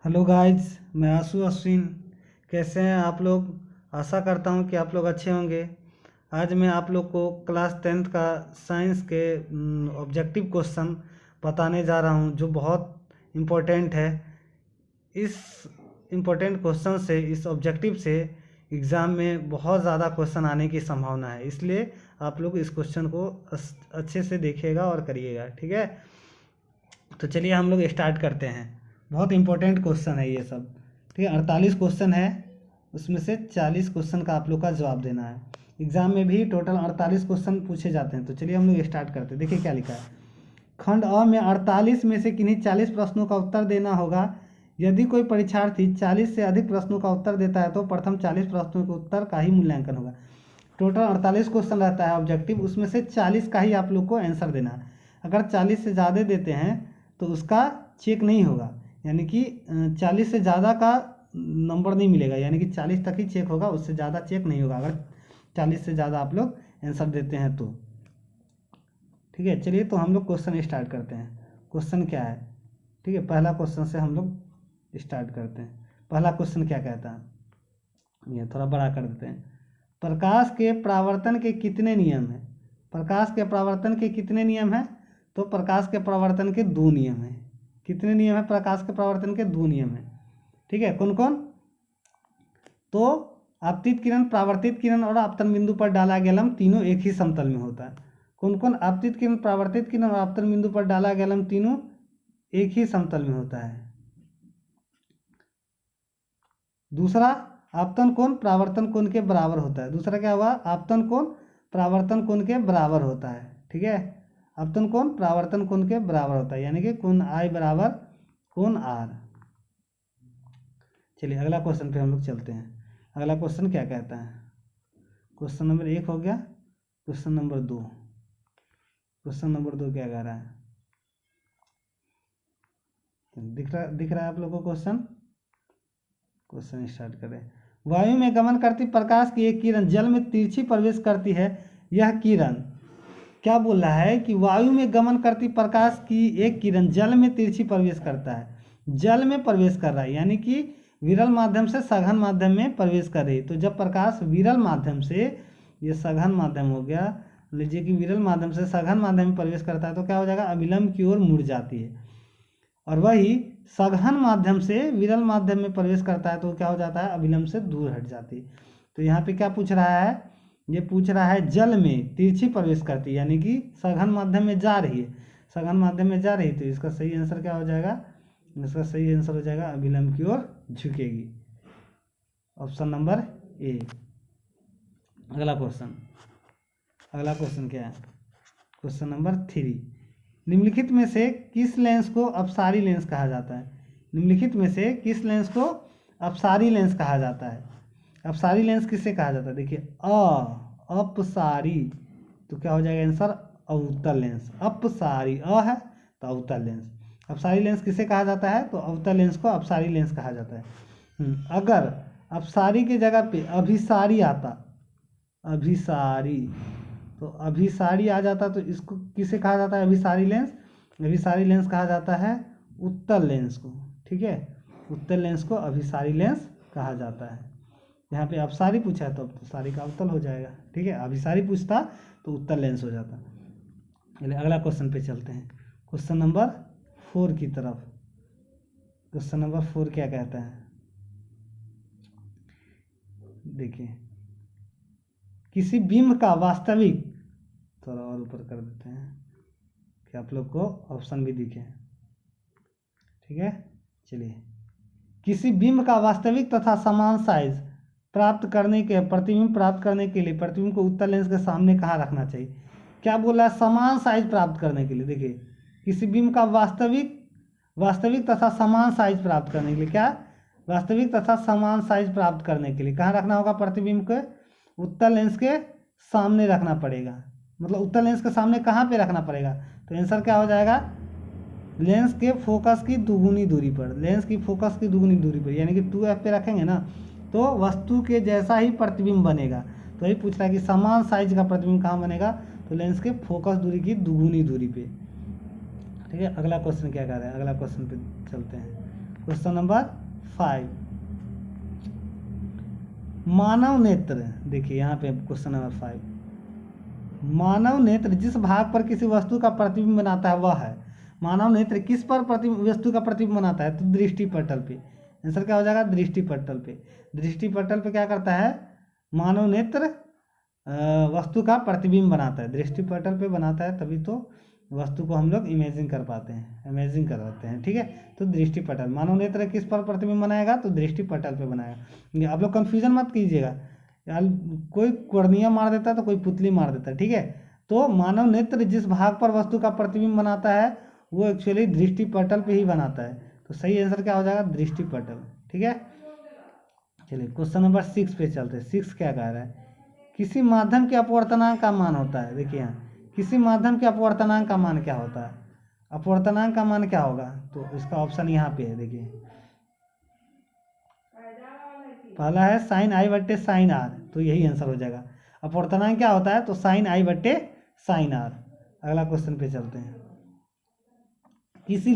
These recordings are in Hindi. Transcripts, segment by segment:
हेलो गाइस, मैं आशु अश्विन। कैसे हैं आप लोग? आशा करता हूं कि आप लोग अच्छे होंगे। आज मैं आप लोग को क्लास 10th का साइंस के ऑब्जेक्टिव क्वेश्चन बताने जा रहा हूं, जो बहुत इम्पोर्टेंट है। इस इम्पोर्टेंट क्वेश्चन से, इस ऑब्जेक्टिव से एग्ज़ाम में बहुत ज़्यादा क्वेश्चन आने की संभावना है, इसलिए आप लोग इस क्वेश्चन को अच्छे से देखिएगा और करिएगा, ठीक है। तो चलिए हम लोग स्टार्ट करते हैं। बहुत इंपॉर्टेंट क्वेश्चन है ये सब, ठीक है। 48 क्वेश्चन है, उसमें से 40 क्वेश्चन का आप लोग का जवाब देना है। एग्जाम में भी टोटल 48 क्वेश्चन पूछे जाते हैं। तो चलिए हम लोग स्टार्ट करते हैं। देखिए क्या लिखा है। खंड अ में 48 में से किन्हीं 40 प्रश्नों का उत्तर देना होगा। यदि कोई परीक्षार्थी 40 से अधिक प्रश्नों का उत्तर देता है तो प्रथम 40 प्रश्नों के उत्तर का ही मूल्यांकन होगा। टोटल 48 क्वेश्चन रहता है ऑब्जेक्टिव, उसमें से 40 का ही आप लोग को आंसर देना है। अगर 40 से ज़्यादा देते हैं तो उसका चेक नहीं होगा, यानी कि 40 से ज़्यादा का नंबर नहीं मिलेगा, यानी कि 40 तक ही चेक होगा, उससे ज़्यादा चेक नहीं होगा अगर 40 से ज़्यादा आप लोग आंसर देते हैं तो, ठीक है। चलिए तो हम लोग क्वेश्चन स्टार्ट करते हैं। क्वेश्चन क्या है, ठीक है। पहला क्वेश्चन से हम लोग स्टार्ट करते हैं। पहला क्वेश्चन क्या कहता है, ये थोड़ा बड़ा कर देते हैं। प्रकाश के परावर्तन के कितने नियम हैं? प्रकाश के परावर्तन के कितने नियम हैं? तो प्रकाश के परावर्तन के 2 नियम हैं। कितने नियम हैं? प्रकाश के परावर्तन के 2 नियम हैं, ठीक है। कौन कौन? तो आपतित किरण, परावर्तित किरण और आपतन बिंदु पर डाला गया लंब तीनों एक ही समतल में होता है। कौन कौन? आपतित किरण, परावर्तित किरण और आपतन बिंदु पर डाला गया लंब तीनों एक ही समतल में होता है। दूसरा, आपतन कोण परावर्तन कोण के बराबर होता है। दूसरा क्या हुआ? आपतन कोण परावर्तन कोण के बराबर होता है, ठीक है। आपतन कोण परावर्तन कोण के बराबर होता है, यानी कि कोण आई बराबर कोण आर। चलिए अगला क्वेश्चन पे हम लोग चलते हैं। अगला क्वेश्चन क्या कहता है? क्वेश्चन नंबर 1 हो गया। क्वेश्चन नंबर 2, क्वेश्चन नंबर 2 क्या कह रहा है? दिख रहा है आप लोगों को क्वेश्चन? क्वेश्चन स्टार्ट करें। वायु में गमन करती प्रकाश की एक किरण जल में तिरछी प्रवेश करती है। यह किरण क्या बोल रहा है कि वायु में गमन करती प्रकाश की एक किरण जल में तिरछी प्रवेश करता है। जल में प्रवेश कर रहा है, यानी कि विरल माध्यम से सघन माध्यम में प्रवेश कर रही है। तो जब प्रकाश विरल माध्यम से, ये सघन माध्यम हो गया, लीजिए कि विरल माध्यम से सघन माध्यम में प्रवेश करता है तो क्या हो जाएगा? अविलंब की ओर मुड़ जाती है। और वही सघन माध्यम से विरल माध्यम में प्रवेश करता है तो क्या हो जाता है? अविलंब से दूर हट जाती है। तो यहाँ पे क्या पूछ रहा है? ये पूछ रहा है जल में तिरछी प्रवेश करती है, यानी कि सघन माध्यम में जा रही है। सघन माध्यम में जा रही है तो इसका सही आंसर क्या हो जाएगा? इसका सही आंसर हो जाएगा अविलंब की ओर झुकेगी, ऑप्शन नंबर ए। अगला क्वेश्चन, अगला क्वेश्चन क्या है? Question number 3। निम्नलिखित में से किस लेंस को अपसारी लेंस कहा जाता है? निम्नलिखित में से किस लेंस को अपसारी लेंस कहा जाता है? अपसारी लेंस किसे कहा जाता है? देखिए अपसारी, तो क्या हो जाएगा आंसर? अवतल लेंस। अपसारी है तो अवतल लेंस। अपसारी लेंस किसे कहा जाता है? तो अवतल लेंस को अपसारी लेंस कहा जाता है। अगर अपसारी की जगह पे अभिसारी आता, अभिसारी, तो अभिसारी आ जाता तो इसको किसे कहा जाता है? अभिसारी लेंस। अभिसारी लेंस कहा जाता है उत्तल लेंस को, ठीक है। उत्तल लेंस को अभिसारी लेंस कहा जाता है। यहाँ पे अपसारी पूछा है तो अपसारी का अवतल हो जाएगा, ठीक है। अभिसारी पूछता तो उत्तल लेंस हो जाता। चलिए अगला क्वेश्चन पे चलते हैं। क्वेश्चन नंबर 4 की तरफ। क्वेश्चन नंबर 4 क्या कहता है? देखिए, किसी बिंब का वास्तविक, थोड़ा और ऊपर कर देते हैं कि आप लोग को ऑप्शन भी दिखे, ठीक है। चलिए, किसी बिंब का वास्तविक तथा समान साइज प्राप्त करने के, प्रतिबिंब प्राप्त करने के लिए प्रतिबिंब को उत्तल लेंस के सामने कहाँ रखना चाहिए? क्या बोल रहा है? समान साइज प्राप्त करने के लिए। देखिए, किसी बिंब का वास्तविक तथा समान साइज प्राप्त करने के लिए, क्या? वास्तविक तथा समान साइज प्राप्त करने के लिए कहाँ रखना होगा? प्रतिबिंब को उत्तल लेंस के सामने रखना पड़ेगा। मतलब उत्तल लेंस के सामने कहाँ पे रखना पड़ेगा? तो आंसर क्या हो जाएगा? लेंस के फोकस की दुगुनी दूरी पर। लेंस की फोकस की दुगुनी दूरी पर, यानी कि 2f पे रखेंगे ना तो वस्तु के जैसा ही प्रतिबिंब बनेगा। तो यही पूछ रहा है कि समान साइज का प्रतिबिंब कहाँ बनेगा? तो लेंस के फोकस दूरी की दुगुनी दूरी पे, ठीक है। अगला क्वेश्चन क्या कर रहा है? अगला क्वेश्चन पे चलते हैं। क्वेश्चन नंबर 5, मानव नेत्र, देखिए यहाँ पे क्वेश्चन नंबर 5, मानव नेत्र जिस भाग पर किसी वस्तु का प्रतिबिंब बनाता है वह है। मानव नेत्र किस पर वस्तु का प्रतिबिंब बनाता है, तो दृष्टि पटल पे। आंसर क्या हो जाएगा, दृष्टि पटल पे। दृष्टि पटल पे क्या करता है, मानव नेत्र वस्तु का प्रतिबिंब बनाता है, दृष्टि पटल पे बनाता है, तभी तो वस्तु को हम लोग इमेजिन कर पाते हैं, इमेजिन करवाते हैं। ठीक है, तो दृष्टि पटल, मानव नेत्र किस पर प्रतिबिंब बनाएगा, तो दृष्टि पटल पे बनाएगा। आप लोग कंफ्यूजन मत कीजिएगा यार, कोई कोर्निया मार देता है तो कोई पुतली मार देता है। ठीक है, तो मानव नेत्र जिस भाग पर वस्तु का प्रतिबिंब बनाता है वो एक्चुअली दृष्टि पटल पे ही बनाता है, तो सही आंसर क्या हो जाएगा, दृष्टि पटल। ठीक है, चलिए क्वेश्चन नंबर 6 पे चलते हैं। 6 क्या कह रहा है, किसी माध्यम के अपवर्तनांक का मान होता है। देखिए यहाँ, किसी माध्यम के अपवर्तनांक का मान क्या होता है, अपवर्तनांक का मान क्या होगा, तो इसका ऑप्शन यहाँ पे है। देखिए पहला है साइन आई बट्टे साइन आर, तो यही आंसर हो जाएगा। अपवर्तनांक क्या होता है, तो साइन आई बट्टे साइन आर। अगला क्वेश्चन पे चलते हैं। किसी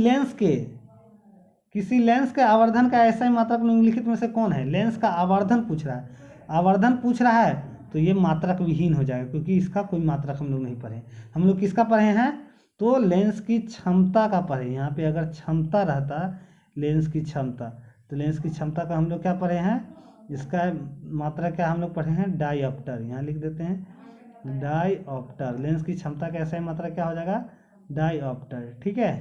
लेंस के आवर्धन का ऐसा ही मात्रक निम्नलिखित में से कौन है। लेंस का आवर्धन पूछ रहा है, आवर्धन पूछ रहा है, तो ये मात्रक विहीन हो जाएगा, क्योंकि इसका कोई मात्रक हम लोग नहीं पढ़े। हम लोग किसका पढ़े हैं, तो लेंस की क्षमता का पढ़े। यहाँ पे अगर क्षमता रहता, लेंस की क्षमता, तो लेंस की क्षमता का हम लोग क्या पढ़े हैं, इसका मात्रक क्या हम लोग पढ़े हैं, डाईऑप्टर। यहाँ लिख देते हैं डाईऑप्टर। लेंस की क्षमता का ऐसा ही मात्रक क्या हो जाएगा, डाईऑप्टर। ठीक है,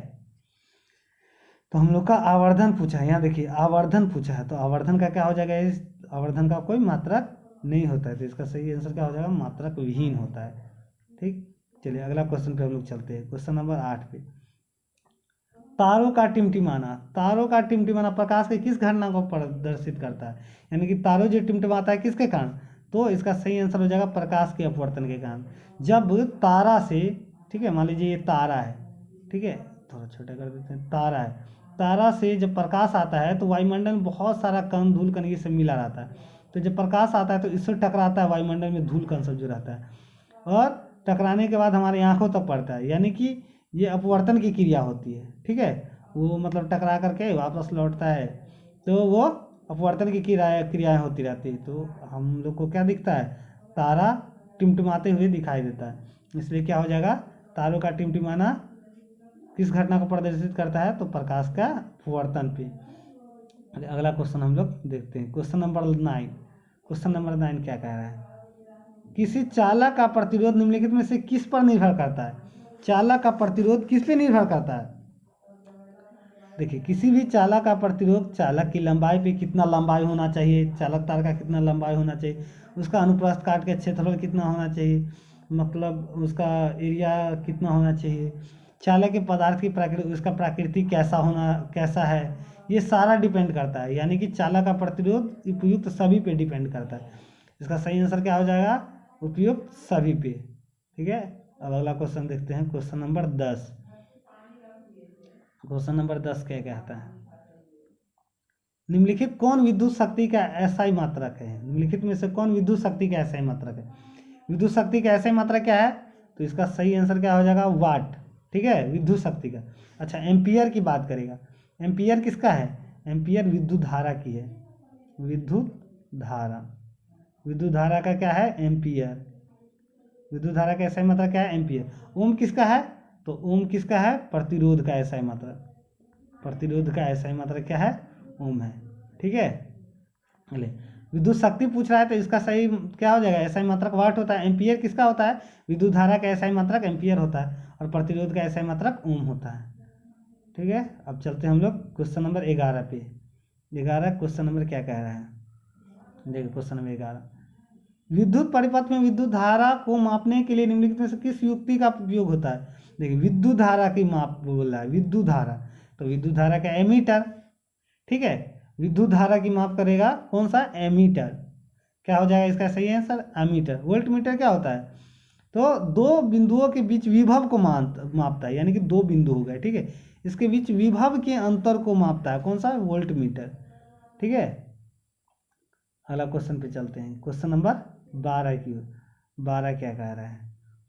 तो हम लोग का आवर्धन पूछा है, यहाँ देखिए आवर्धन पूछा है, तो आवर्धन का क्या हो जाएगा, इस आवर्धन का कोई मात्रक नहीं होता है, तो इसका सही आंसर क्या हो जाएगा, मात्रक विहीन होता है। ठीक, चलिए अगला क्वेश्चन पे हम लोग चलते हैं। क्वेश्चन नंबर 8 पे, तारों का टिमटिमाना। तारों का टिमटिमाना प्रकाश के किस घटना को प्रदर्शित करता है, यानी कि तारों जो टिमटिमाता है किसके कारण, तो इसका सही आंसर हो जाएगा प्रकाश के अपवर्तन के कारण। जब तारा से, ठीक है, मान लीजिए ये तारा है, ठीक है, थोड़ा छोटा कर देते हैं, तारा है, तारा से जब प्रकाश आता है तो वायुमंडल में बहुत सारा कण धूल कण ये सब मिला रहता है, तो जब प्रकाश आता है तो इससे टकराता है, वायुमंडल में धूल कण सब जो रहता है, और टकराने के बाद हमारी आंखों तक पड़ता है, यानी कि ये अपवर्तन की क्रिया होती है। ठीक है, वो मतलब टकरा करके वापस लौटता है, तो वो अपवर्तन की क्रियाएँ होती रहती है, तो हम लोग को क्या दिखता है, तारा टिमटिमाते हुए दिखाई देता है। इसलिए क्या हो जाएगा, तारों का टिमटिमाना किस घटना को प्रदर्शित करता है, तो प्रकाश का अपवर्तन पे। अगला क्वेश्चन हम लोग देखते हैं। क्वेश्चन नंबर 9, क्वेश्चन नंबर 9 क्या कह रहा है, किसी चालक का प्रतिरोध निम्नलिखित में से किस पर निर्भर करता है। चालक का प्रतिरोध किस पे निर्भर करता है, देखिए किसी भी चालक का प्रतिरोध चालक की लंबाई पे, कितना लंबाई होना चाहिए, चालक तार का कितना लंबाई होना चाहिए, उसका अनुप्रस्थ काट के क्षेत्रफल कितना होना चाहिए, मतलब उसका एरिया कितना होना चाहिए, चालक के पदार्थ की उसका प्रकृति कैसा है, ये सारा डिपेंड करता है, यानी कि चालक का प्रतिरोध उपयुक्त सभी पे डिपेंड करता है। इसका सही आंसर क्या हो जाएगा, उपयुक्त सभी पे। ठीक है, अब अगला क्वेश्चन देखते हैं। क्वेश्चन नंबर 10, क्वेश्चन नंबर 10 क्या कहता है, निम्नलिखित कौन विद्युत शक्ति का ऐसा मात्रक है। निम्नलिखित में से कौन विद्युत शक्ति का ऐसा मात्रक है, विद्युत शक्ति का ऐसा मात्रक क्या है, तो इसका सही आंसर क्या हो जाएगा, वाट। ठीक है, विद्युत शक्ति का। अच्छा, एम्पियर की बात करेगा, एम्पियर किसका है, एम्पियर विद्युत धारा की है, विद्युत धारा, विद्युत धारा का क्या है, एम्पियर, विद्युत धारा का ऐसा मात्रक क्या है, एम्पियर। ओम किसका है, तो ओम किसका है, प्रतिरोध का ऐसा मात्रक, प्रतिरोध का ऐसा मात्रक क्या है, ओम है। ठीक है, चलिए विद्युत शक्ति पूछ रहा है, तो इसका सही क्या हो जाएगा, ऐसा मात्रक वाट होता है। एम्पियर किसका होता है, विद्युत धारा का ऐसा मात्रक एम्पियर होता है, और प्रतिरोध का ऐसा मात्रक ओम होता है। ठीक है, अब चलते हैं हम लोग क्वेश्चन नंबर 11 पे। 11 क्वेश्चन नंबर क्या कह रहा है, देखिए क्वेश्चन नंबर 11, विद्युत परिपथ में विद्युत धारा को मापने के लिए निम्नलिखित में से किस युक्ति का उपयोग होता है। देखिए विद्युत धारा की माप बोल रहा है, विद्युत धारा, तो विद्युत धारा का एमीटर। ठीक है, विद्युत धारा की माप करेगा कौन सा, एमीटर। क्या हो जाएगा इसका सही आंसर, एमीटर। वोल्ट मीटर क्या होता है, तो दो बिंदुओं के बीच विभव को मापता है, यानी कि दो बिंदु हो गए, ठीक है, इसके बीच विभव के अंतर को मापता है, कौन सा, वोल्ट मीटर। ठीक है, अगला क्वेश्चन पे चलते हैं। क्वेश्चन नंबर 12 की 12 क्या कह रहा है,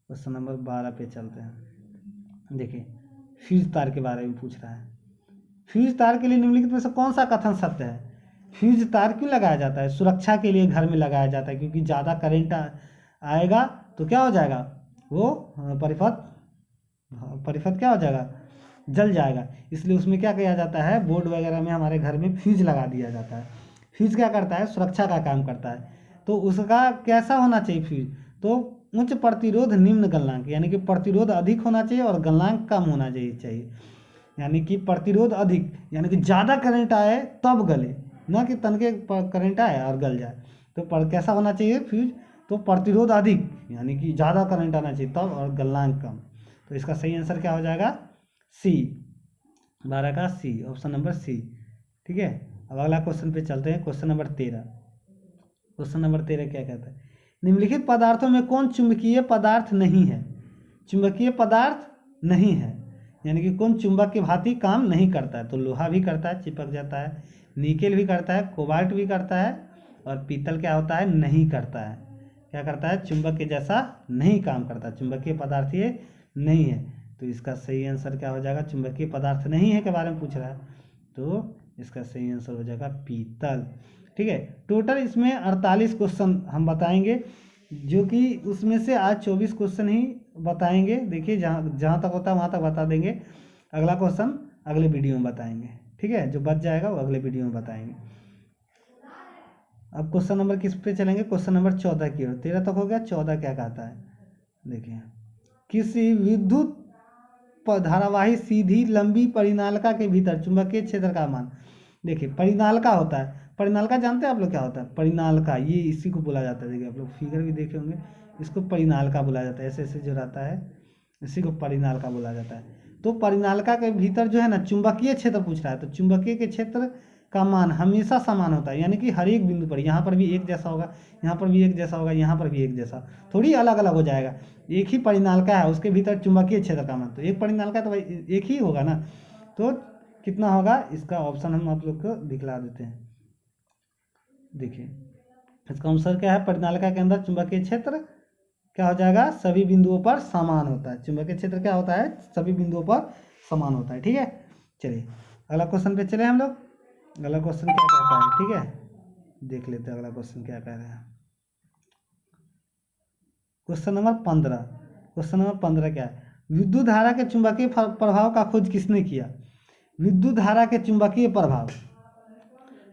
क्वेश्चन नंबर 12 पे चलते हैं। देखिए फ्यूज तार के बारे में पूछ रहा है। फ्यूज तार के लिए निम्नलिखित में से कौन सा कथन सत्य है? फ्यूज तार क्यों लगाया जाता है? सुरक्षा के लिए घर में लगाया जाता है, क्योंकि ज़्यादा करंट आएगा तो क्या हो जाएगा, वो परिपथ क्या हो जाएगा, जल जाएगा। इसलिए उसमें क्या किया जाता है, बोर्ड वगैरह में हमारे घर में फ्यूज लगा दिया जाता है। फ्यूज क्या करता है, सुरक्षा का काम करता है। तो उसका कैसा होना चाहिए फ्यूज, तो उच्च प्रतिरोध निम्न गलनांक, यानी कि प्रतिरोध अधिक होना चाहिए और गलनांक कम होना चाहिए। यानी कि प्रतिरोध अधिक, यानी कि ज़्यादा करंट आए तब गले, ना कि तनके करंट आए और गल जाए। तो कैसा होना चाहिए फ्यूज, तो प्रतिरोध अधिक, यानी कि ज़्यादा करंट आना चाहिए तब, और गलनांक कम। तो इसका सही आंसर क्या हो जाएगा, सी, 12 का सी, ऑप्शन नंबर सी। ठीक है, अब अगला क्वेश्चन पे चलते हैं। Question number 13। क्वेश्चन नंबर 13 क्या कहता है, निम्नलिखित पदार्थों में कौन चुंबकीय पदार्थ नहीं है? चुंबकीय पदार्थ नहीं है, यानी कि कौन चुंबक की भांति काम नहीं करता है? तो लोहा भी करता है, चिपक जाता है, निकेल भी करता है, कोबाल्ट भी करता है, और पीतल क्या होता है, नहीं करता है। क्या करता है, चुंबक के जैसा नहीं काम करता, चुंबकीय पदार्थ ये नहीं है। तो इसका सही आंसर क्या हो जाएगा, चुंबकीय पदार्थ नहीं है के बारे में पूछ रहा है, तो इसका सही आंसर हो जाएगा पीतल। ठीक है, टोटल इसमें 48 क्वेश्चन हम बताएंगे, जो कि उसमें से आज 24 क्वेश्चन ही बताएंगे। देखिए जहाँ तक होता है वहाँ तक बता देंगे, अगला क्वेश्चन अगले वीडियो में बताएंगे। ठीक है, जो बच जाएगा वो अगले वीडियो में बताएंगे। अब क्वेश्चन नंबर किस पे चलेंगे, क्वेश्चन नंबर 14 की ओर। 13 तक हो गया, 14 क्या कहता है, देखिए, किसी विद्युत धारावाही सीधी लंबी परिनालिका के भीतर चुंबकीय क्षेत्र का मान। देखिए परिनालिका होता है, परिनालिका जानते हैं आप लोग क्या होता है, परिनालिका ये इसी को बोला जाता है। देखिए आप लोग फिगर भी देखे होंगे, इसको परिनालिका बोला जाता है, ऐसे ऐसे जो रहता है इसी को परिनालिका बोला जाता है। तो परिनालिका के भीतर जो है ना चुंबकीय क्षेत्र पूछ रहा है, तो चुंबकीय के क्षेत्र का मान हमेशा समान होता है, यानी कि हर एक बिंदु पर, यहाँ पर भी एक जैसा होगा, यहाँ पर भी एक जैसा होगा, यहाँ पर भी एक जैसा, थोड़ी अलग अलग हो जाएगा। एक ही परिनालिका है, उसके भीतर चुंबकीय क्षेत्र का मान, तो एक परिनालिका तो भाई एक ही होगा ना, तो कितना होगा, इसका ऑप्शन हम आप लोग को दिखला देते हैं। देखिए इसका आंसर क्या है, परिनालिका के अंदर चुंबकीय क्षेत्र क्या हो जाएगा, सभी बिंदुओं पर समान होता है। चुंबकीय क्षेत्र क्या होता है, सभी बिंदुओं पर समान होता है। ठीक है, चलिए अगला क्वेश्चन पे चले हम लोग। अगला क्वेश्चन क्या कहता है, ठीक है देख लेते हैं अगला क्वेश्चन क्या कह रहे हैं। Question number 15। क्वेश्चन नंबर 15 क्या है, विद्युत धारा के चुंबकीय प्रभाव का खोज किसने किया? विद्युत धारा के चुंबकीय प्रभाव,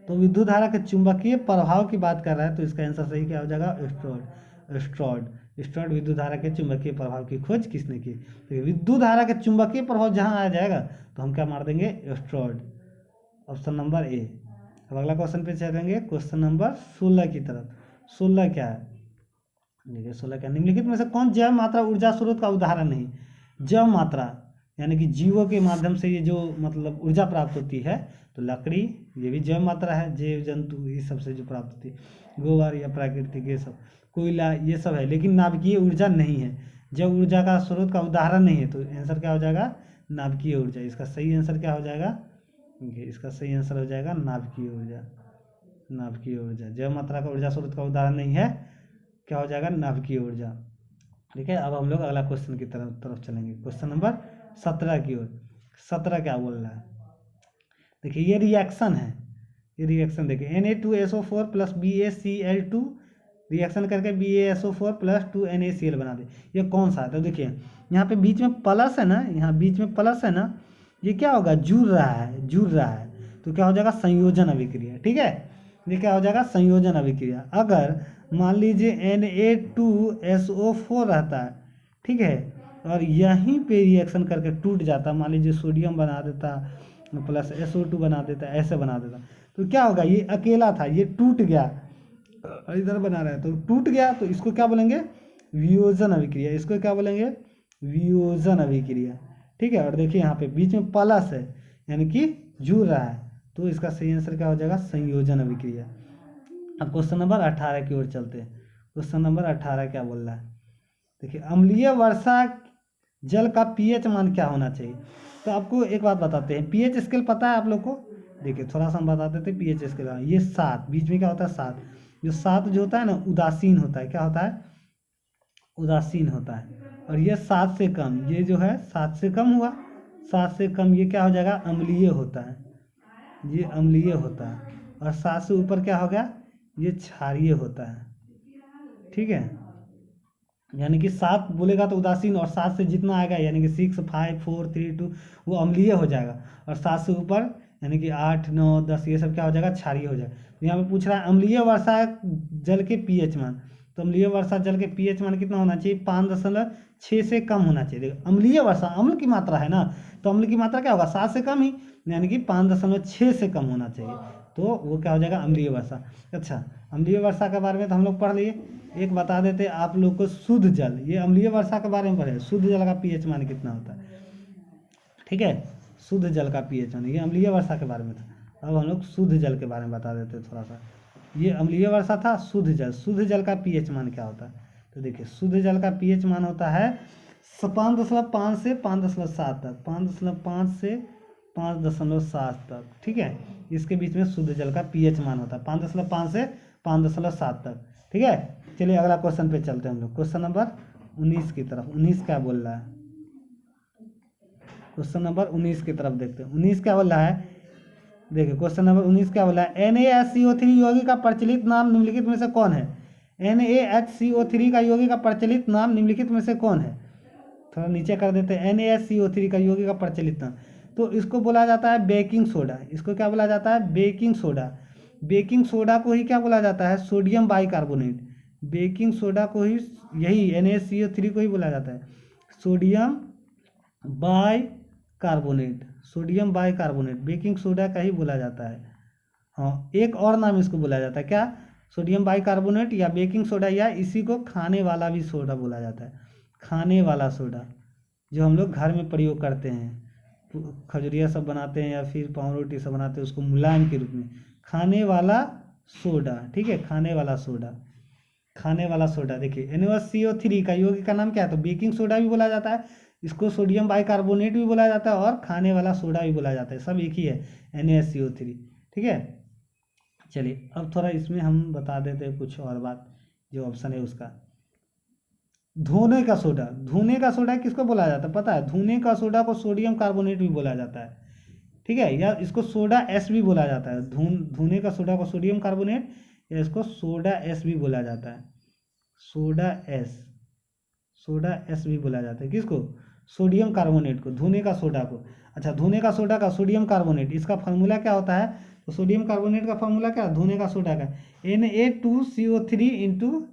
तो विद्युत धारा के चुंबकीय प्रभाव की बात कर रहा है, तो इसका आंसर सही क्या हो जाएगा, स्ट्रॉड विद्युत धारा के चुंबकीय प्रभाव की खोज किसने की? तो विद्युत धारा के चुंबकीय प्रभाव जहां आ जाएगा तो हम क्या मार देंगे, स्ट्रॉड, ऑप्शन नंबर ए। अब अगला क्वेश्चन पे चलेंगे, क्वेश्चन नंबर 16 की तरफ। 16 क्या है, देखिए 16 क्या, निम्नलिखित में से कौन जैव मात्रा ऊर्जा स्रोत का उदाहरण नहीं? जैव मात्रा यानी कि जीवों के माध्यम से ये जो मतलब ऊर्जा प्राप्त होती है, तो लकड़ी ये भी जैव मात्रा है, जीव जंतु ये सब से जो प्राप्त होती है, गोबर या प्राकृतिक ये सब, कोयला ये सब है, लेकिन नाभिकीय ऊर्जा नहीं है, जब ऊर्जा का स्रोत का उदाहरण नहीं है, तो आंसर क्या हो जाएगा, नाभिकीय ऊर्जा। इसका सही आंसर क्या हो जाएगा, इसका सही आंसर हो जाएगा नाभिकीय ऊर्जा। नाभिकीय ऊर्जा जैव मात्रा का ऊर्जा स्रोत का उदाहरण नहीं है, क्या हो जाएगा, नाभिकीय ऊर्जा। ठीक है, अब हम लोग अगला क्वेश्चन की तरफ चलेंगे, क्वेश्चन नंबर 17 की ओर। 17 क्या बोल रहा है, देखिए ये रिएक्शन है, ये रिएक्शन देखिए Na2SO4 प्लस BaCl2 रिएक्शन करके BaSO4 प्लस 2NaCl बना दे, ये कौन सा है? तो देखिए यहाँ पे बीच में प्लस है ना, यहाँ बीच में प्लस है ना, ये क्या होगा, जुड़ रहा है, तो क्या हो जाएगा, संयोजन अभिक्रिया। ठीक है, ये क्या हो जाएगा, संयोजन अभिक्रिया। अगर मान लीजिए Na2SO4 रहता है, ठीक है, और यहीं पे रिएक्शन करके टूट जाता, मान लीजिए सोडियम बना देता प्लस SO2 बना देता, ऐसे बना देता, तो क्या होगा, ये अकेला था, ये टूट गया, इधर बना रहा है तो टूट गया, तो इसको क्या बोलेंगे, वियोजन अभिक्रिया। इसको क्या बोलेंगे, वियोजन अभिक्रिया। ठीक है, और देखिए यहाँ पे बीच में प्लस है, यानी कि जुड़ रहा है, तो इसका सही आंसर क्या हो जाएगा, संयोजन अभिक्रिया। अब क्वेश्चन नंबर 18 की ओर चलते हैं। क्वेश्चन नंबर 18 क्या बोल रहा है, देखिए अम्लीय वर्षा जल का पीएच मान क्या होना चाहिए? तो आपको एक बात बताते हैं, पीएच स्केल पता है आप लोग को? देखिए थोड़ा सा हम बता देते हैं पीएच स्केल। ये 7, बीच में क्या होता है 7, जो 7 जो होता है ना उदासीन होता है, क्या होता है, उदासीन होता है। और ये 7 से कम, ये जो है 7 से कम हुआ, 7 से कम ये क्या हो जाएगा, अम्लीय होता है। ये अम्लीय होता है, और 7 से ऊपर क्या हो गया, ये क्षारीय होता है। ठीक है, यानी कि 7 बोलेगा तो उदासीन, और 7 से जितना आएगा यानी कि 6, 5, 4, 3, 2 वो अम्लीय हो जाएगा, और 7 से ऊपर यानी कि 8, 9, 10 ये सब क्या हो जाएगा, क्षारीय हो जाएगा। तो यहाँ पे पूछ रहा है अम्लीय वर्षा जल के पीएच मान, तो अम्लीय वर्षा जल के पीएच मान कितना होना चाहिए, 5.6 से कम होना चाहिए। देखो अम्लीय वर्षा अम्ल की मात्रा है ना, तो अम्ल की मात्रा क्या होगा, 7 से कम ही, यानी कि 5.6 से कम होना चाहिए, तो वो क्या हो जाएगा, अम्लीय वर्षा। अच्छा, अम्लीय वर्षा के बारे में तो हम लोग पढ़ लिए। एक बता देते आप लोग को शुद्ध जल, ये अम्लीय वर्षा के बारे में पढ़े, शुद्ध जल का पीएच मान कितना होता है। ठीक है, शुद्ध जल का पीएच मान, ये अम्लीय वर्षा के बारे में था। अब हम लोग शुद्ध जल के बारे में बता देते थोड़ा सा। ये अम्लीय वर्षा था, शुद्ध जल, शुद्ध जल का पीएच मान क्या होता है, तो देखिए शुद्ध जल का पीएच मान होता है 5.5 से 5.7 तक, 5.5 से 5.7 तक। ठीक है, इसके बीच में शुद्ध जल का पीएच मान होता है 5.5 से 5.7 तक। ठीक है, चलिए अगला क्वेश्चन पे चलते हैं हम लोग, क्वेश्चन नंबर 19 की तरफ। 19 क्या बोल रहा है, क्वेश्चन नंबर 19 की तरफ देखते हैं। 19 क्या बोल रहा है, देखिए क्वेश्चन नंबर 19 क्या बोला है, NaHCO3 यौगिक का प्रचलित नाम निम्नलिखित में से कौन है। NaHCO3 का यौगिक का प्रचलित नाम निम्नलिखित में से कौन है। थोड़ा नीचे कर देते हैं, NaHCO3 का यौगिक का प्रचलित नाम, तो इसको बोला जाता है बेकिंग सोडा। इसको क्या बोला जाता है, बेकिंग सोडा। बेकिंग सोडा को ही क्या बोला जाता है, सोडियम बाइकार्बोनेट। बेकिंग सोडा को ही, यही NaCO3 को ही बोला जाता है sodium bicarbonate. Sodium bicarbonate baking soda का ही बोला जाता है। हाँ, एक और नाम इसको बोला जाता है, क्या, सोडियम बाइकार्बोनेट या बेकिंग सोडा, या इसी को खाने वाला भी सोडा बोला जाता है। खाने वाला सोडा जो हम लोग घर में प्रयोग करते हैं, खजुरिया सब बनाते हैं या फिर पाव रोटी सब बनाते हैं, उसको मुलायम के रूप में खाने वाला सोडा। ठीक है, खाने वाला सोडा, खाने वाला सोडा। देखिए NaCO3 का यौगिक का नाम क्या है, तो बेकिंग सोडा भी बोला जाता है, इसको सोडियम बाइकार्बोनेट भी बोला जाता है, और खाने वाला सोडा भी बोला जाता है, सब एक ही है, NaCO3। ठीक है, चलिए अब थोड़ा इसमें हम बता देते हैं कुछ और बात, जो ऑप्शन है उसका। धोने का सोडा, धोने का सोडा किसको बोला जाता है पता है, धोने का सोडा को सोडियम कार्बोनेट भी बोला जाता है। ठीक है, या इसको सोडा एस भी बोला जाता है। धोने का सोडा को सोडियम कार्बोनेट, या इसको सोडा एस भी बोला जाता है, सोडा एस, सोडा एस भी बोला जाता है। किसको, सोडियम कार्बोनेट को, धोने का सोडा को। अच्छा, धोने का सोडा का सोडियम कार्बोनेट, इसका फार्मूला क्या होता है, तो सोडियम कार्बोनेट का फार्मूला क्या, धोने का सोडा का Na2CO3 इंटू,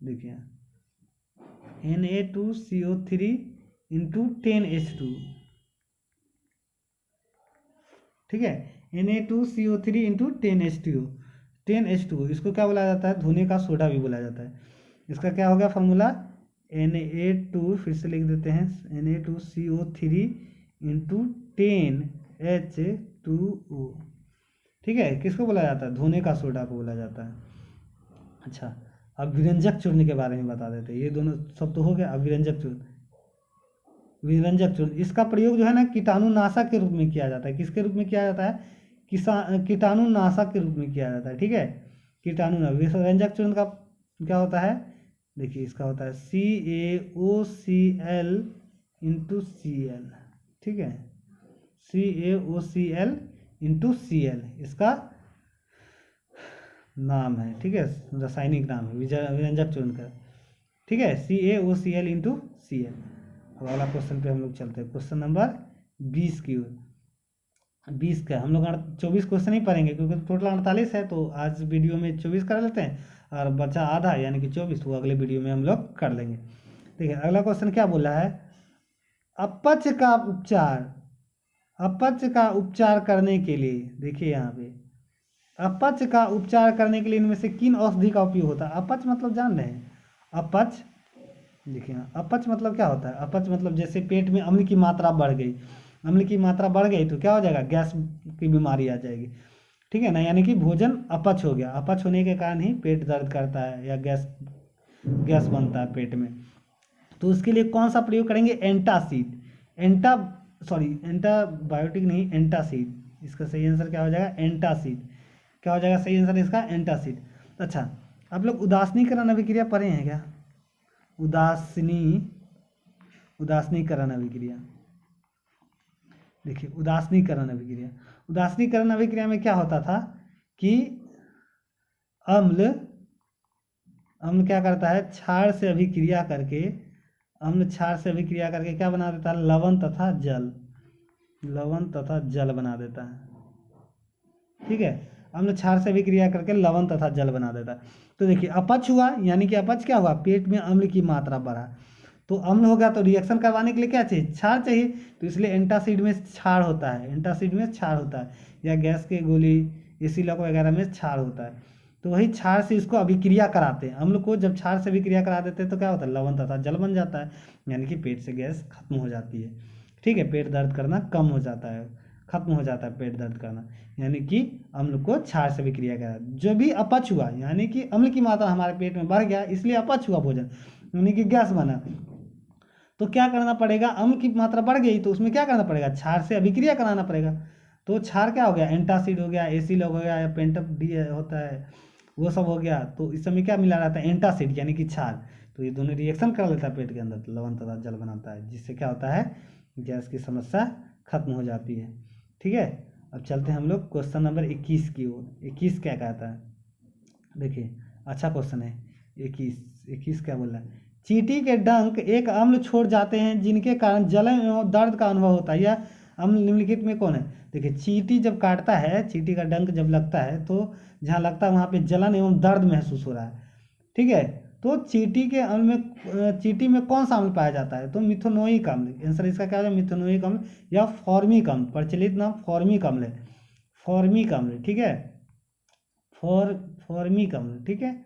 देखिए Na2CO3 इंटू 10H2। ठीक है, Na2CO3 इंटू 10H2, इसको क्या बोला जाता है, धोने का सोडा भी बोला जाता है। इसका क्या हो गया फार्मूला, Na2, फिर से लिख देते हैं, Na2CO3 इंटू 10H2O। ठीक है, किसको बोला जाता है, धोने का सोडा को बोला जाता है। अच्छा, अब विरंजक चूर्ण के बारे में बता देते हैं, ये दोनों सब तो हो गया। अब विरंजक चूर्ण, विरंजक चूर्ण, इसका प्रयोग जो है ना कीटाणुनाशक के रूप में किया जाता है। किसके रूप में किया जाता है, कीटाणुनाशक के रूप में किया जाता है। ठीक है, विरंजक चूर्ण का क्या होता है, देखिए इसका होता है CaOCl इंटू Cl। ठीक है, CaOCl इंटू Cl इसका नाम है। ठीक है, रासायनिक नाम है विरंजक चूर्ण का। ठीक है, CaOCl इंटू Cl। अब अगला क्वेश्चन पे हम लोग चलते हैं, क्वेश्चन नंबर 20 की ओर। 20 का हम लोग 24 क्वेश्चन ही पढ़ेंगे, क्योंकि टोटल 48 है, तो आज वीडियो में 24 कर लेते हैं, और बचा आधा यानी कि 24 वो अगले वीडियो में हम लोग कर लेंगे। देखिए अगला क्वेश्चन क्या बोल रहा है, अपच का उपचार, अपच का उपचार करने के लिए, देखिए यहाँ पे अपच का उपचार करने के लिए इनमें से किन औषधि का उपयोग होता है। अपच मतलब जान रहे हैं, अपच, देखिए अपच मतलब क्या होता है, अपच मतलब जैसे पेट में अम्ल की मात्रा बढ़ गई, अम्ल की मात्रा बढ़ गई तो क्या हो जाएगा, गैस की बीमारी आ जाएगी। ठीक है ना, यानी कि भोजन अपच हो गया, अपच होने के कारण ही पेट दर्द करता है या गैस बनता है पेट में। तो उसके लिए कौन सा प्रयोग करेंगे, एंटासिड, एंटाबायोटिक नहीं, एंटासिड। इसका सही आंसर क्या हो जाएगा, एंटासिड। क्या हो जाएगा सही आंसर इसका, एंटासिड। अच्छा, आप लोग उदासीनीकरण अभिक्रिया पढ़े हैं क्या, उदासीनीकरण अभिक्रिया। देखिए उदासीनीकरण अभिक्रिया, उदासीनीकरण अभिक्रिया में क्या होता था कि अम्ल क्या करता है, क्षार से अभिक्रिया करके, अम्ल क्षार से अभिक्रिया करके क्या बना देता है, लवण तथा जल बना देता है। ठीक है, अम्ल क्षार से अभिक्रिया करके लवण तथा जल बना देता है। तो देखिए अपच हुआ, यानी कि अपच क्या हुआ, पेट में अम्ल की मात्रा बढ़ा। तो अम्ल हो गया तो रिएक्शन करवाने के लिए क्या चाहिए, क्षार चाहिए। तो इसलिए एंटासिड में क्षार होता है, या गैस के गोली एसिलॉक वगैरह में क्षार होता है। तो वही क्षार से इसको अभिक्रिया कराते हैं। अम्ल को जब क्षार से अभिक्रिया करा देते हैं तो क्या होता है, लवण तथा जल बन जाता है, यानी कि पेट से गैस खत्म हो जाती है। ठीक है, पेट दर्द करना कम हो जाता है, खत्म हो जाता है पेट दर्द करना, यानी कि अम्ल को क्षार से अभिक्रिया करा। जो भी अपच हुआ, यानी कि अम्ल की मात्रा हमारे पेट में बढ़ गया, इसलिए अपच हुआ भोजन, यानी कि गैस बना। तो क्या करना पड़ेगा, अम्ल की मात्रा बढ़ गई तो उसमें क्या करना पड़ेगा, क्षार से अभिक्रिया कराना पड़ेगा। तो क्षार क्या हो गया, एंटासिड हो गया, एसिलॉक हो गया, या पेंटअप डी होता है, वो सब हो गया। तो इस समय क्या मिला रहता है, एंटासिड यानी कि क्षार। तो ये दोनों रिएक्शन कर लेता है पेट के अंदर, तो लवण तथा जल बनाता है, जिससे क्या होता है, गैस की समस्या खत्म हो जाती है। ठीक है, अब चलते हैं हम लोग क्वेश्चन नंबर 21 की ओर। 21 क्या कहता है, देखिए अच्छा क्वेश्चन है। 21 क्या बोल रहा है, चींटी के डंक एक अम्ल छोड़ जाते हैं जिनके कारण जलन एवं दर्द का अनुभव होता है। यह अम्ल निम्नलिखित में कौन है। देखिए चींटी जब काटता है, चींटी का डंक जब लगता है तो जहाँ लगता है वहाँ पे जलन एवं दर्द महसूस हो रहा है। ठीक है, तो चींटी के अम्ल में, चींटी में कौन सा अम्ल पाया जाता है, तो मिथेनोइक अम्ल। आंसर इसका क्या है, मिथेनोइक अम्ल या फॉर्मिक अम्ल। प्रचलित नाम फॉर्मिक अम्ल है, फॉर्मिक अम्ल। ठीक है, फॉर्मिक अम्ल। ठीक है,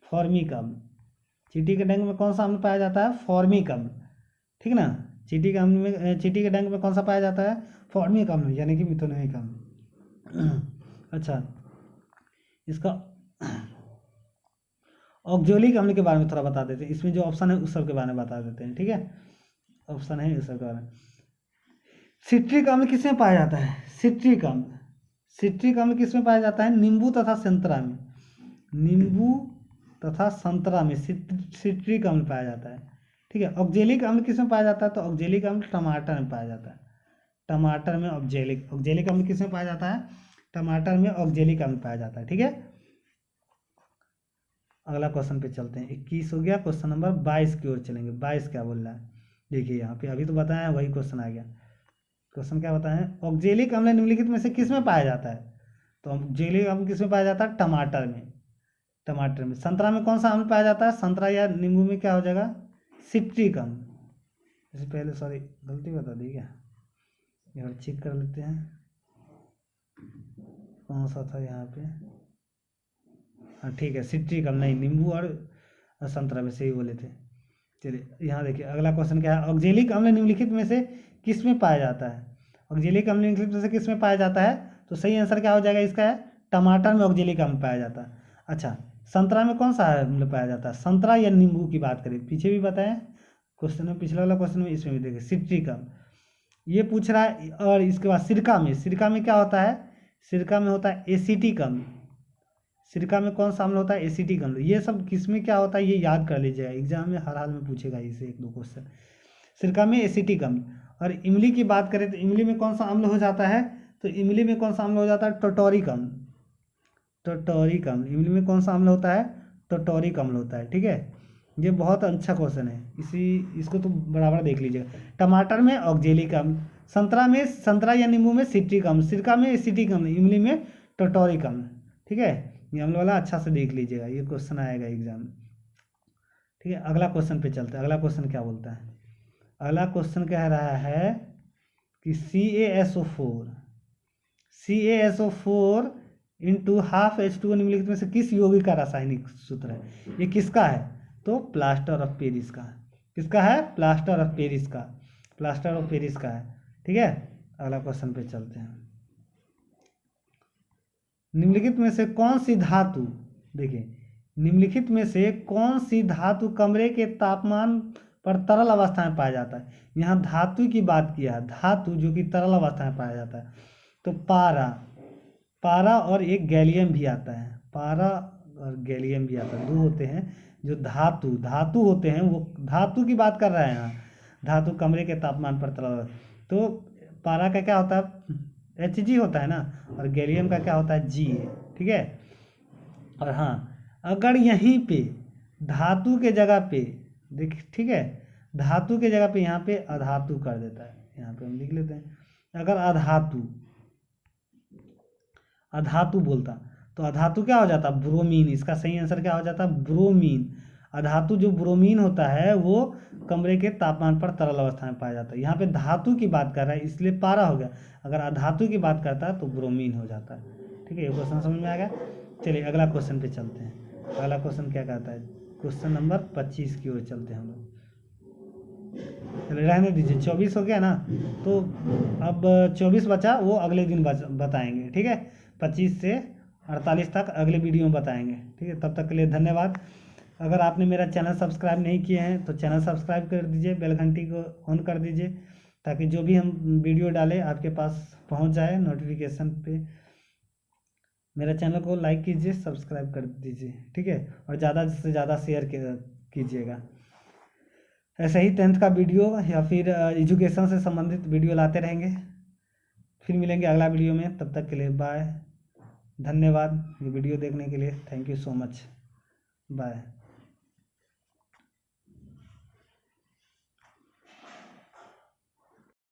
फॉर्मिक अम्ल। चींटी के डंक में कौन सा अम्ल पाया जाता है, फॉर्मिक अम्ल। ठीक ना, चींटी के अम्ल में, चींटी के डंक में कौन सा पाया जाता है, फॉर्मिक अम्ल, यानी कि मिथेनोइक अम्ल। अच्छा, इसका ऑक्जेलिक अम्ल के बारे में थोड़ा बता देते हैं। इसमें जो ऑप्शन है उस सब के बारे में बता देते हैं। ठीक है, ऑप्शन है उस सब के बारे में। सिट्रिक अम्ल किसमें पाया जाता है, सिट्रिक अम्ल किसमें पाया जाता है, नींबू तथा संतरा में। नींबू तथा संतरा में सिट्रिक अम्ल पाया जाता है। ठीक है, ऑक्जेलिक अम्ल किसमें पाया जाता है, तो ऑक्जेलिक अम्ल टमाटर में पाया जाता है। टमाटर में ऑक्जेलिक अम्ल किसमें पाया जाता है, टमाटर में ऑक्जेलिक अम्ल पाया जाता है। ठीक है, अगला क्वेश्चन पे चलते हैं। 21 हो गया, क्वेश्चन नंबर 22 की ओर चलेंगे। 22 क्या बोल रहा है, देखिए यहाँ पे अभी तो बताया वही क्वेश्चन आ गया। क्वेश्चन क्या बताया है, ऑक्जेलिक अम्ल निम्नलिखित में से किसमें पाया जाता है। तो ऑक्जेलिक अम्ल किसमें पाया जाता है, टमाटर में। संतरा में कौन सा अम्ल पाया जाता है, संतरा या नींबू में क्या हो जाएगा, सिट्रिक अम्ल। इससे पहले सॉरी गलती बता दी क्या, एक बार चेक कर लेते हैं कौन सा था यहाँ पे। हाँ ठीक है, सिट्रिक अम्ल, नहीं नींबू और संतरा में से ही बोले थे। चलिए यहाँ देखिए अगला क्वेश्चन क्या है, ऑक्जेलिक अम्ल निम्नलिखित में से किस में पाया जाता है। ऑक्जेलिक अम्ल निम्नलिखित में से किस में पाया जाता है, तो सही आंसर क्या हो जाएगा इसका है, टमाटर में ऑक्जेलिक अम्ल पाया जाता है। अच्छा, संतरा में कौन सा अम्ल पाया जाता है, संतरा या नींबू की बात करें, पीछे भी बताएं क्वेश्चन में, पिछले वाला क्वेश्चन में, इसमें भी देखिए सिट्रिक अम्ल ये पूछ रहा है। और इसके बाद सिरका में क्या होता है, सिरका में होता है एसिटिक अम्ल। सिरका में कौन सा अम्ल होता है, एसिटिक अम्ल। ये सब किसमें क्या होता है ये याद कर लीजिएगा, एग्जाम में हर हाल में पूछेगा इसे 1-2 क्वेश्चन। सिरका में एसिटिक अम्ल। और इमली की बात करें तो इमली में कौन सा अम्ल हो जाता है, तो इमली में कौन सा अम्ल हो जाता है, टोटोरिक अम्ल। इमली में कौन सा अम्ल होता है, टोटोरिक अम्ल होता है। ठीक है, ये बहुत अच्छा क्वेश्चन है, इसको तो बराबर देख लीजिएगा। टमाटर में ऑक्जेलिक अम्ल, संतरा या नींबू में सिट्रिक अम्ल, सिरका में एसिटिक अम्ल, इमली में टोटोरिक अम्ल। ठीक है, ये अम्ल वाला अच्छा से देख लीजिएगा, ये क्वेश्चन आएगा एग्जाम में। ठीक है, अगला क्वेश्चन पे चलते हैं। अगला क्वेश्चन क्या बोलता है, अगला क्वेश्चन कह रहा है कि CaSO4 इंटू हाफ H2O निम्नलिखित में से किस यौगिक का रासायनिक सूत्र है। ये किसका है, तो प्लास्टर ऑफ पेरिस का। किसका है, प्लास्टर ऑफ पेरिस का है। ठीक है, अगला क्वेश्चन पे चलते हैं। निम्नलिखित में से कौन सी धातु, देखिए निम्नलिखित में से कौन सी धातु कमरे के तापमान पर तरल अवस्था में पाया जाता है। यहाँ धातु की बात किया है, धातु जो कि तरल अवस्था में पाया जाता है, तो पारा और एक गैलियम भी आता है, दो होते हैं जो धातु होते हैं, वो धातु की बात कर रहे हैं यहाँ। धातु कमरे के तापमान पर तरल, तो पारा का क्या होता है, Hg होता है ना, और गैलियम का क्या होता है, Ga, ठीक है। और हाँ, अगर यहीं पे धातु के जगह पे देख, ठीक है, धातु के जगह पे यहाँ पे अधातु कर देता है, यहाँ पे हम लिख लेते हैं, अगर अधातु अधातु बोलता तो अधातु क्या हो जाता, ब्रोमीन। इसका सही आंसर क्या हो जाता, ब्रोमीन। अधातु जो ब्रोमीन होता है वो कमरे के तापमान पर तरल अवस्था में पाया जाता है। यहाँ पे धातु की बात कर रहा है इसलिए पारा हो गया, अगर अधातु की बात करता है तो ब्रोमीन हो जाता है, ठीक है। ये क्वेश्चन समझ में आ गया। चलिए अगला क्वेश्चन पे चलते हैं। अगला क्वेश्चन क्या कहता है, क्वेश्चन नंबर 25 की ओर चलते हैं हम लोग। चलिए रहने दीजिए, 24 हो गया ना, तो अब 24 बचा, वो अगले दिन बताएंगे, ठीक है। 25 से 48 तक अगले वीडियो में बताएंगे, ठीक है। तब तक के लिए धन्यवाद। अगर आपने मेरा चैनल सब्सक्राइब नहीं किए हैं तो चैनल सब्सक्राइब कर दीजिए, बेल घंटी को ऑन कर दीजिए, ताकि जो भी हम वीडियो डालें आपके पास पहुंच जाए नोटिफिकेशन पे। मेरा चैनल को लाइक कीजिए, सब्सक्राइब कर दीजिए, ठीक है, और ज़्यादा से ज़्यादा शेयर कीजिएगा। ऐसे ही 10th का वीडियो या फिर एजुकेशन से संबंधित वीडियो लाते रहेंगे। फिर मिलेंगे अगला वीडियो में, तब तक के लिए बाय, धन्यवाद। ये वीडियो देखने के लिए thank you so much, bye.